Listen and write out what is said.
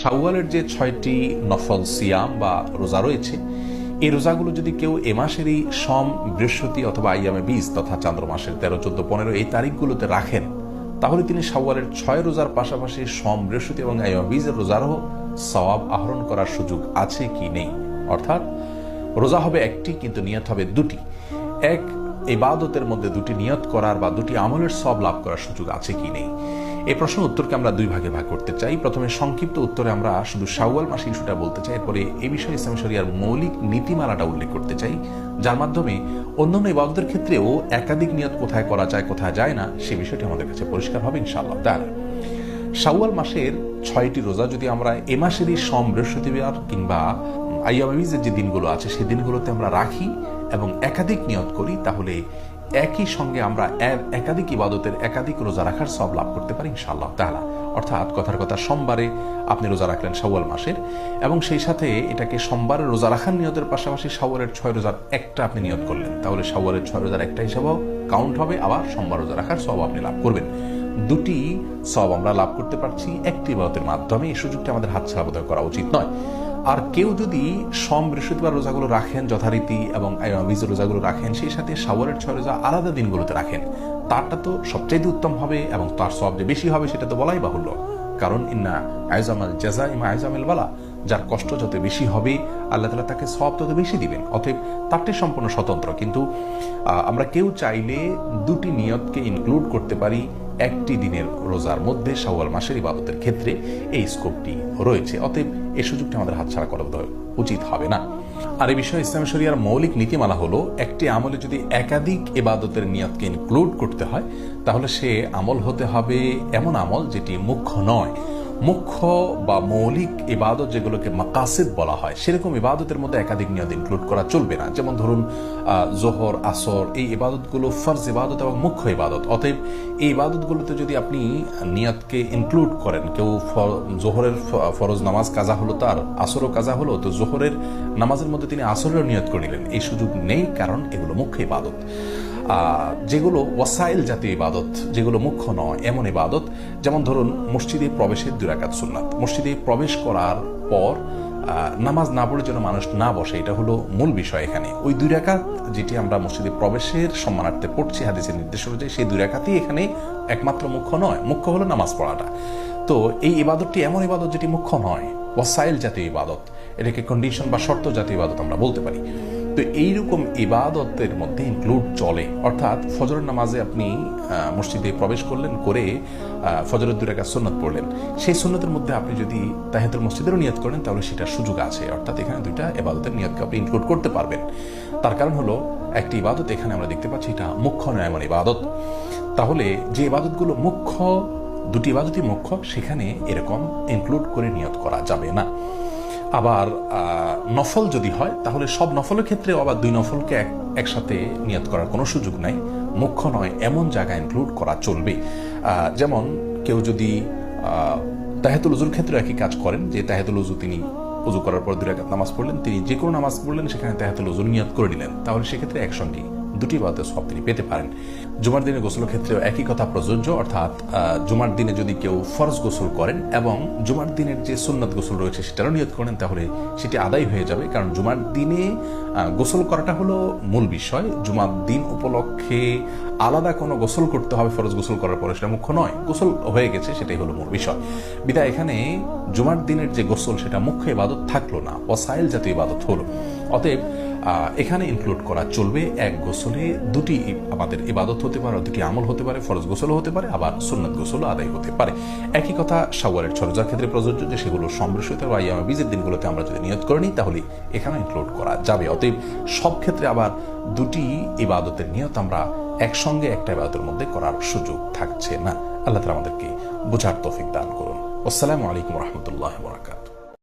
শাওয়ালের যে 6টি নফল সিয়াম বা রোজা রয়েছে, এই রোজাগুলো যদি কেউ এ মাসেরই সোম, বৃহস্পতি অথবা আইয়ামে বীজ তথা চান্দ্র মাসের 13, 14, 15 এই তারিখগুলোতে রাখেন, তাহলে তিনি শাওয়ালের 6 রোজার পাশাপাশি সোম, বৃহস্পতি এবং আইয়ামে বীজের রোজারও সওয়াব আহরণ করার সুযোগ আছে কি নেই। অর্থাৎ রোজা হবে একটি, কিন্তু নিয়ত হবে দুটি। এক ইবাদতের মধ্যে দুটি নিয়ত করার বা দুটি আমলের সওয়াব লাভ করার সুযোগ আছে কি নেই। এই প্রশ্নের উত্তরকে আমরা দুই ভাগে ভাগ করতে চাই। প্রথমে সংক্ষিপ্ত উত্তরে আমরা শুধু শাওয়াল মাসে ইস্যুটা বলতে চাই, এরপরে এই বিষয়ে ইসলাম শরিয়ার মৌলিক নীতিমালাটা উল্লেখ করতে চাই, যার মাধ্যমে অন্যান্য ইবাদতের ক্ষেত্রেও একাধিক নিয়ত কোথায় করা যায় কোথায় যায় না সে বিষয়টি আমাদের কাছে পরিষ্কার হবে ইনশাআল্লাহ তাআলা। শাওয়াল মাসের 6টি রোজা যদি আমরা এ মাসেরই সোম, বৃহস্পতিবার কিংবা আইয়ামে বীজের যে দিনগুলো আছে সেই দিনগুলোতে আমরা রাখি এবং একাধিক নিয়ত করি, তাহলে একই সঙ্গে আমরা একাধিক ইবাদতের একাধিক রোজা রাখার সওয়াব লাভ করতে পারি ইনশাআল্লাহ তাআলা। অর্থাৎ কথার কথা সোমবারে আপনি রোজা রাখলেন শাওয়াল মাসের, এবং সেই সাথে এটাকে সোমবারে রোজা রাখার নিয়তের পাশাপাশি শাওয়ালের 6 রোজার একটা আপনি নিয়ত করলেন, তাহলে শাওয়ালের 6 রোজার একটা হিসাবেও কাউন্ট হবে, আবার সোমবার রোজা রাখার সওয়াব আপনি লাভ করবেন। দুটি সওয়াব আমরা লাভ করতে পারছি একটি ইবাদতের মাধ্যমে। এই সুযোগটা আমাদের হাতছাড়া বোধহয় করা উচিত নয়। আর কেউ যদি সোম, বৃহস্পতিবার রোজাগুলো রাখেন যথারীতি এবং বীজের রোজাগুলো রাখেন, সেই সাথে শাওয়ালের 6 রোজা আলাদা দিনগুলোতে রাখেন, তারটা তো সবচাইতে উত্তম হবে এবং তার সওয়াব যে বেশি হবে সেটা তো বলাই বাহুল্য। কারণ ইন্না আইজামাল জাযা ইমা আইজামিল বালা, যার কষ্ট যত বেশি হবে আল্লাহ তাআলা তাকে সওয়াব তত বেশি দিবেন। অতএব তারটি সম্পূর্ণ স্বতন্ত্র। কিন্তু আমরা কেউ চাইলে দুটি নিয়তকে ইনক্লুড করতে পারি একটি দিনের রোজার মধ্যে শাওয়াল মাসের ইবাদতের ক্ষেত্রে, এই স্কোপটি রয়েছে। অতএব এই সুযোগটা আমাদের হাতছাড়া করা উচিত হবে না। আর এই বিষয়ে ইসলাম শরিয়ার মৌলিক নীতিমালা হলো, একটি আমলে যদি একাধিক ইবাদতের নিয়তকে ইনক্লুড করতে হয়, তাহলে সে আমল হতে হবে এমন আমল যেটি মুখ্য নয়। মুখ্য বা মৌলিক ইবাদত যেগুলোকে মাকাসিদ বলা হয়, সেরকম ইবাদতের মধ্যে একাধিক নিয়ত ইনক্লুড করা চলবে না। যেমন ধরুন জোহর, আসর, এই ইবাদতগুলো ফরজ ইবাদত এবং মুখ্য ইবাদত। অতএব এই ইবাদতগুলোতে যদি আপনি নিয়তকে ইনক্লুড করেন, কেউ জোহরের ফরজ নামাজ কাজা হলো, তার আসরও কাজা হলো, তো জোহরের নামাজের মধ্যে তিনি আসরের নিয়ত করে নিলেন, এই সুযোগ নেই, কারণ এগুলো মুখ্য ইবাদত। যেগুলো ওয়াসাইল জাতীয় ইবাদত, যেগুলো মুখ্য নয় এমন ইবাদত, যেমন ধরুন মসজিদে প্রবেশের 2 রাকাত সুন্নাত, মসজিদে প্রবেশ করার পর নামাজ না পড়ে যেন মানুষ না বসে, এটা হলো মূল বিষয় এখানে। ওই 2 রাকাত যেটি আমরা মসজিদে প্রবেশের সম্মানার্থে পড়ছি হাদিসের নির্দেশ অনুযায়ী, সেই 2 রাকাতই এখানে একমাত্র মুখ্য নয়, মুখ্য হলো নামাজ পড়াটা। তো এই ইবাদতটি এমন ইবাদত যেটি মুখ্য নয়, ওয়াসাইল জাতীয় ইবাদত, এটাকে কন্ডিশন বা শর্ত জাতীয় ইবাদত আমরা বলতে পারি। তো এইরকম ইবাদতের মধ্যে ইনক্লুড চলে। অর্থাৎ ফজরের নামাজে আপনি মসজিদে প্রবেশ করলেন, করে ফজরের 2 রাকাত সুন্নাত পড়লেন, সেই সুন্নাতের মধ্যে আপনি যদি তাহিয়াতুল মসজিদেরও নিয়ত করেন, তাহলে সেটার সুযোগ আছে। অর্থাৎ এখানে 2টা ইবাদতের নিয়তকে আপনি ইনক্লুড করতে পারবেন। তার কারণ হলো একটি ইবাদত এখানে আমরা দেখতে পাচ্ছি এটা মুখ্য নয় এমন ইবাদত। তাহলে যে ইবাদতগুলো মুখ্য, 2টি ইবাদতই মুখ্য, সেখানে এরকম ইনক্লুড করে নিয়ত করা যাবে না। আবার নফল যদি হয়, তাহলে সব নফলের ক্ষেত্রে আবার 2 নফলকে একসাথে নিয়ত করার কোনো সুযোগ নাই, মুখ্য নয় এমন জায়গায় ইনক্লুড করা চলবে। যেমন কেউ যদি তাহিয়াতুল উযুর ক্ষেত্রে একই কাজ করেন, যে তাহিয়াতুল উযু তিনি উযু করার পর 2 রাকাত নামাজ পড়লেন, তিনি যে কোনো নামাজ পড়লেন সেখানে তাহিয়াতুল উযুর নিয়ত করে নিলেন, তাহলে সেক্ষেত্রে একসঙ্গে 2টি ইবাদতের সওয়াব তিনি পেতে পারেন। জুমার দিনে গোসলের ক্ষেত্রেও একই কথা প্রযোজ্য। অর্থাৎ জুমার দিনে যদি কেউ ফরজ গোসল করেন এবং জুমার দিনের যে সুন্নাত গোসল রয়েছে সেটারও নিয়ত করেন, তাহলে সেটি আদায় হয়ে যাবে। কারণ জুমার দিনে গোসল করাটা হলো মূল বিষয়। জুমার দিন উপলক্ষে আলাদা কোনো গোসল করতে হবে ফরজ গোসল করার পরে, সেটা মুখ্য নয়, গোসল হয়ে গেছে সেটাই হলো মূল বিষয়। বিধায় এখানে জুমার দিনের যে গোসল সেটা মুখ্য ইবাদত থাকলো না, ওয়াসাইল জাতীয় ইবাদত হলো। অতএব এখানে ইনক্লুড করা চলবে, এক গোসলে 2টি আমাদের ইবাদত হতে পারে, 2টি আমল হতে পারে, ফরজ গোসল হতে পারে, আবার সুন্নাত গোসল আদায় হতে পারে। একই কথা শাওয়ালের 6 রোজার ক্ষেত্রে প্রযোজ্য, যে সেগুলো সোম, বৃহস্পতি বা আইয়ামে বীজের দিনগুলোতে আমরা যদি নিয়ত করে নিই, তাহলে এখানে ইনক্লুড করা যাবে। অতএব সব ক্ষেত্রে আবার 2টি ইবাদতের নিয়ত আমরা একসঙ্গে একটা ইবাদতের মধ্যে করার সুযোগ থাকছে না। আল্লাহ তাআলা আমাদেরকে বোঝার তৌফিক দান করুন। আসসালামু আলাইকুম ওয়া রাহমাতুল্লাহি ওয়া বারাকাতুহু।